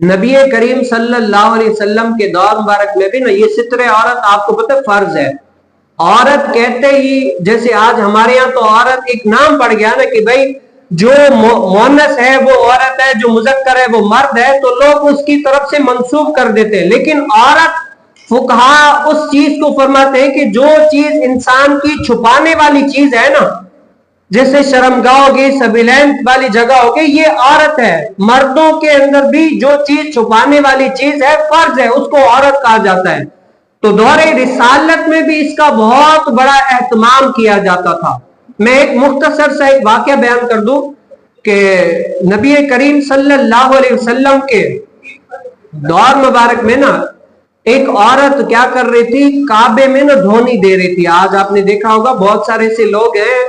نبی کریم صلی اللہ علیہ وسلم کے دور مبارک میں بھی نا یہ ستر عورت آپ کو پتہ فرض ہے. عورت کہتے ہی جیسے آج ہمارے یہاں تو عورت ایک نام پڑ گیا نا کہ بھائی جو مؤنث ہے وہ عورت ہے, جو مذکر ہے وہ مرد ہے, تو لوگ اس کی طرف سے منسوب کر دیتے ہیں. لیکن عورت فقہا اس چیز کو فرماتے ہیں کہ جو چیز انسان کی چھپانے والی چیز ہے نا, جیسے شرمگاہ ہوگی, سبیلینس والی جگہ ہوگی, یہ عورت ہے. مردوں کے اندر بھی جو چیز چھپانے والی چیز ہے فرض ہے, اس کو عورت کہا جاتا ہے. تو دور رسالت میں بھی اس کا بہت بڑا اہتمام کیا جاتا تھا. میں ایک مختصر سا ایک واقعہ بیان کر دوں کہ نبی کریم صلی اللہ علیہ وسلم کے دور مبارک میں نا ایک عورت کیا کر رہی تھی, کعبے میں نا دھونی دے رہی تھی. آج آپ نے دیکھا ہوگا بہت سارے ایسے لوگ ہیں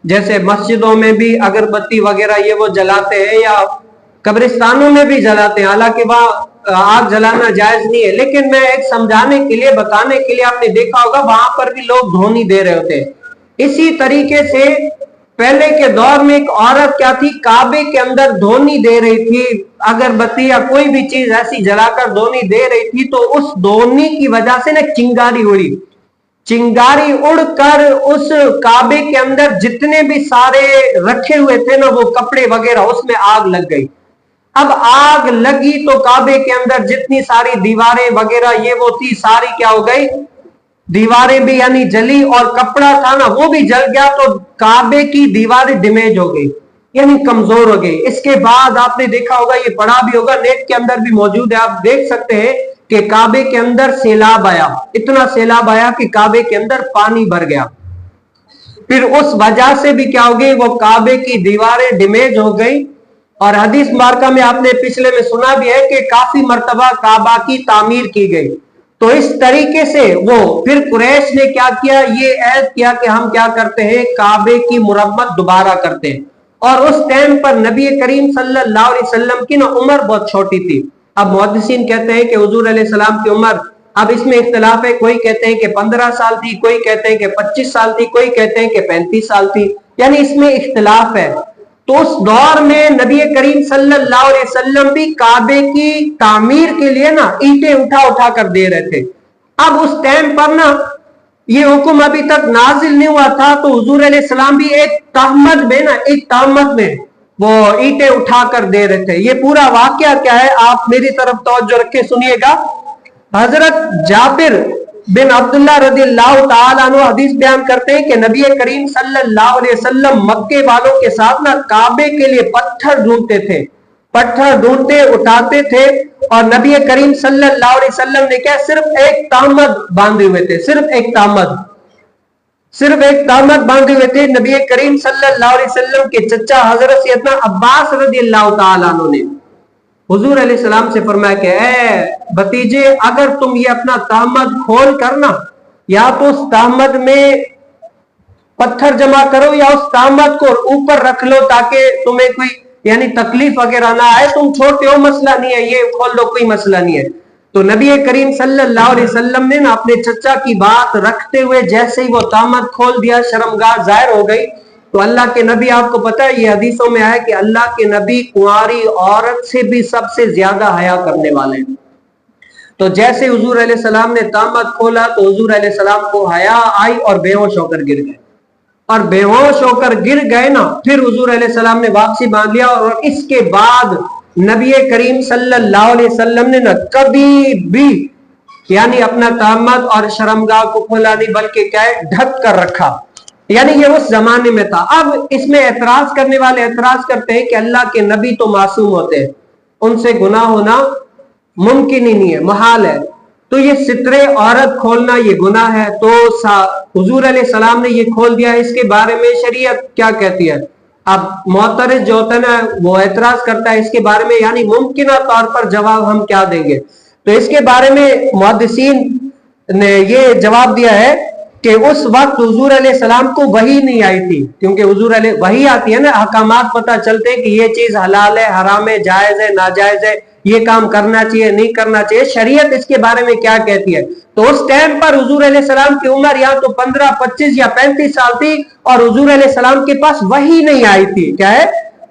جیسے مسجدوں میں بھی اگربتی وغیرہ یہ وہ جلاتے ہیں, یا قبرستانوں میں بھی جلاتے ہیں, حالانکہ وہاں آگ جلانا جائز نہیں ہے. لیکن میں ایک سمجھانے کے لیے, بتانے کے لیے, آپ نے دیکھا ہوگا وہاں پر بھی لوگ دھونی دے رہے ہوتے. اسی طریقے سے پہلے کے دور میں ایک عورت کیا تھی, کعبے کے اندر دھونی دے رہی تھی, اگربتی یا کوئی بھی چیز ایسی جلا کر دھونی دے رہی تھی. تو اس دھونی کی وجہ سے نا چنگاری اڑی, چنگاری اڑ کر اس کعبے کے اندر جتنے بھی سارے رکھے ہوئے تھے نا وہ کپڑے وغیرہ, اس میں آگ لگ گئی. اب آگ لگی تو کعبے کے اندر جتنی ساری دیواریں وغیرہ یہ وہ تھی ساری کیا ہو گئی, دیواریں بھی یعنی جلی, اور کپڑا تھا نا وہ بھی جل گیا. تو کعبے کی دیواریں ڈیمیج ہو گئی, یعنی کمزور ہو گئی. اس کے بعد آپ نے دیکھا ہوگا, یہ پڑھا بھی ہوگا, نیٹ کے اندر بھی موجود ہے, آپ دیکھ سکتے ہیں کہ کعبے کے اندر سیلاب آیا, اتنا سیلاب آیا کہ کعبے کے اندر پانی بھر گیا. پھر اس وجہ سے بھی کیا ہو گئی, وہ کعبے کی دیواریں ڈیمیج ہو گئی. اور حدیث مبارکہ میں آپ نے پچھلے میں سنا بھی ہے کہ کافی مرتبہ کعبہ کی تعمیر کی گئی. تو اس طریقے سے وہ پھر قریش نے کیا کیا, یہ عہد کیا کہ ہم کیا کرتے ہیں, کعبے کی مرمت دوبارہ کرتے ہیں. اور اس ٹائم پر نبی کریم صلی اللہ علیہ وسلم کی نا عمر بہت چھوٹی تھی. اب محدثین کہتے ہیں کہ حضور علیہ السلام کی عمر, اب اس میں اختلاف ہے, کوئی کہتے ہیں کہ 15 سال تھی, کوئی کہتے ہیں کہ 25 سال تھی, کوئی کہتے ہیں کہ 35 سال تھی, یعنی اس میں اختلاف ہے. تو اس دور میں نبی کریم صلی اللہ علیہ وسلم بھی کعبے کی تعمیر کے لیے نا اینٹیں اٹھا اٹھا کر دے رہے تھے. اب اس ٹائم پر نا یہ حکم ابھی تک نازل نہیں ہوا تھا, تو حضور علیہ السلام بھی ایک تہمت میں نا, ایک تہمت میں وہ اینٹیں اٹھا کر دے رہے تھے. یہ پورا واقعہ کیا ہے, آپ میری طرف توجہ رکھ کے سنیے گا. حضرت جابر بن عبداللہ رضی اللہ تعالیٰ عنہ حدیث بیان کرتے ہیں کہ نبی کریم صلی اللہ علیہ وسلم مکے والوں کے ساتھ نا کعبے کے لیے پتھر ڈھونڈتے تھے, پتھر ڈھونڈتے اٹھاتے تھے. اور نبی کریم صلی اللہ علیہ وسلم نے کیا, صرف ایک تہمت باندھے ہوئے تھے, صرف ایک تہمت باندھے ہوئے تھے. نبی کریم صلی اللہ علیہ وسلم کے چچا حضرت سیدنا عباس رضی اللہ تعالیٰ عنہ نے حضور علیہ السلام سے فرمایا کہ اے بھتیجے, اگر تم یہ اپنا تہمت کھول کرنا, یا تو اس تہمت میں پتھر جمع کرو یا اس تہمت کو اوپر رکھ لو تاکہ تمہیں کوئی یعنی تکلیف وغیرہ نہ آئے, تم چھوڑتے ہو مسئلہ نہیں ہے, یہ کھول دو کوئی مسئلہ نہیں ہے. تو نبی کریم صلی اللہ علیہ وسلم نے نا اپنے چچا کی بات رکھتے ہوئے جیسے ہی وہ تہمت کھول دیا, شرمگاہ ظاہر ہو گئی. تو اللہ کے نبی, آپ کو پتا ہے یہ حدیثوں میں آیا کہ اللہ کے نبی کنواری عورت سے بھی سب سے زیادہ حیا کرنے والے ہیں. تو جیسے حضور علیہ السلام نے تہمت کھولا تو حضور علیہ السلام کو حیا آئی اور بے ہوش ہو کر گر گئے, اور بے ہوش ہو کر گر گئے نا, پھر حضور علیہ السلام نے واپسی باندھ لیا. اور اس کے بعد نبی کریم صلی اللہ علیہ وسلم نے نا کبھی بھی یعنی اپنا تہمت اور شرمگاہ کو کھولا نہیں, بلکہ کیا ہے, ڈھک کر رکھا. یعنی یہ اس زمانے میں تھا. اب اس میں اعتراض کرنے والے اعتراض کرتے ہیں کہ اللہ کے نبی تو معصوم ہوتے ہیں, ان سے گناہ ہونا ممکن ہی نہیں ہے, محال ہے. تو یہ سترے عورت کھولنا یہ گناہ ہے. تو حضور علیہ السلام نے یہ کھول دیا, اس کے بارے میں شریعت کیا کہتی ہے؟ اب معترض جو ہوتا ہے نا وہ اعتراض کرتا ہے اس کے بارے میں, یعنی ممکنہ طور پر جواب ہم کیا دیں گے. تو اس کے بارے میں محدثین نے یہ جواب دیا ہے کہ اس وقت حضور علیہ السلام کو وحی نہیں آئی تھی, کیونکہ حضور علیہ وحی آتی ہے نا, احکامات پتہ چلتے ہیں کہ یہ چیز حلال ہے, حرام ہے, جائز ہے, ناجائز ہے, یہ کام کرنا چاہیے, نہیں کرنا چاہیے, شریعت اس کے بارے میں کیا کہتی ہے. تو اس ٹائم پر حضور علیہ السلام کی عمر یا تو 15, 25 یا 35 سال تھی, اور حضور علیہ السلام کے پاس وحی نہیں آئی تھی. کیا ہے,